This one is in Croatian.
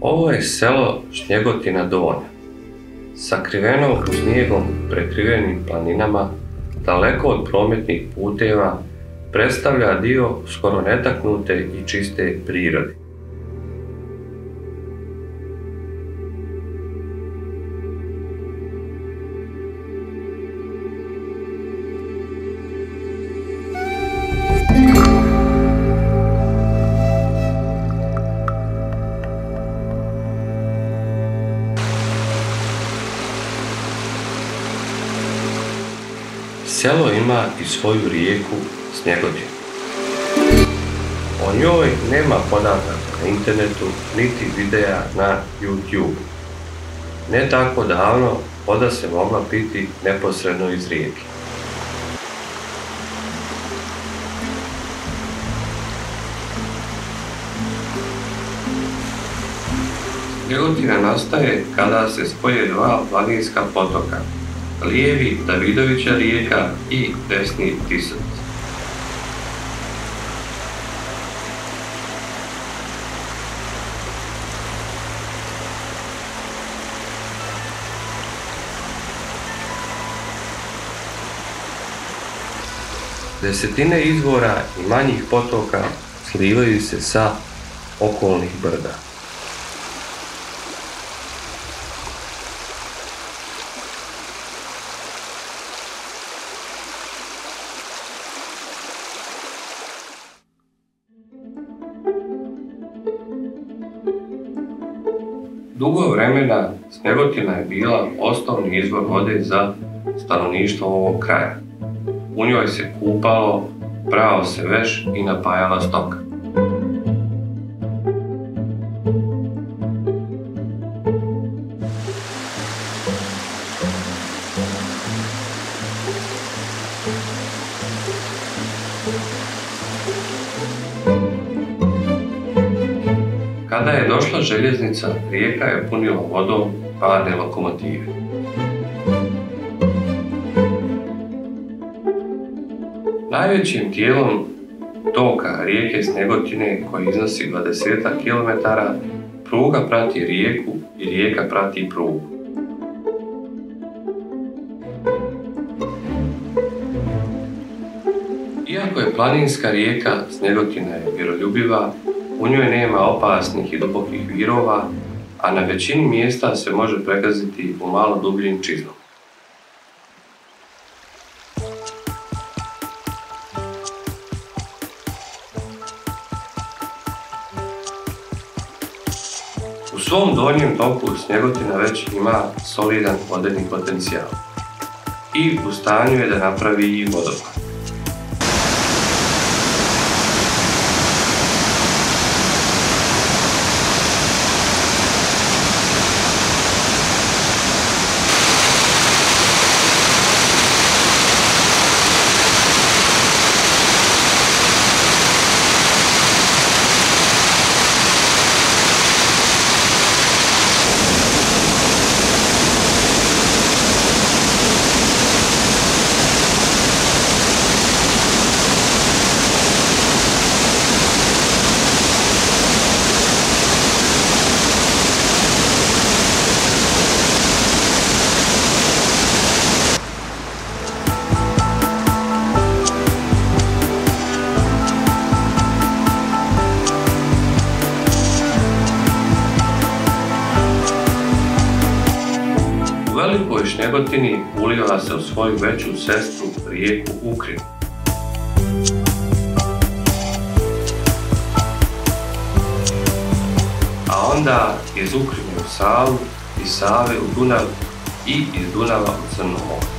Ovo je selo Šnjegotina Donja, sakriveno u snijegom prekrivenim planinama, daleko od prometnih puteva, predstavlja dio skoro netaknute i čiste prirode. Selo ima i svoju rijeku Snjegotinu. O njoj nema podataka na internetu niti videa na YouTube. Ne tako davno voda se mogla piti neposredno iz rijeke. Snjegotina nastaje kada se spoje dva planinska potoka, lijevi Davidovića rijeka i desni Tisac. Desetine izvora i manjih potoka slivaju se sa okolnih brda. Dugo vremena Snjegotina je bila osnovni izvor vode za stanovništvo ovog kraja. U njoj se kupalo, prao se veš i napajala stoka. Kada je došla željeznica, rijeka je punila vodom parne lokomotive. Najvećim dijelom toka rijeke Snjegotine, koji iznosi 20 km, pruga prati rijeku i rijeka prati prugu. Iako je planinska rijeka, Snjegotina je miroljubiva, u njoj nema opasnih i dubokih virova, a na većini mjesta se može pregaziti u malo dubljim čizmom. U svom donjem toku Snjegotina već ima solidan vodeni potencijal i u stanju je da napravi i vodopad. U velikoj Šnjegotini ulila se u svoju veću sestru rijeku Ukrinu. A onda iz Ukrine u Savu, iz Save u Dunav i iz Dunava u Crno more.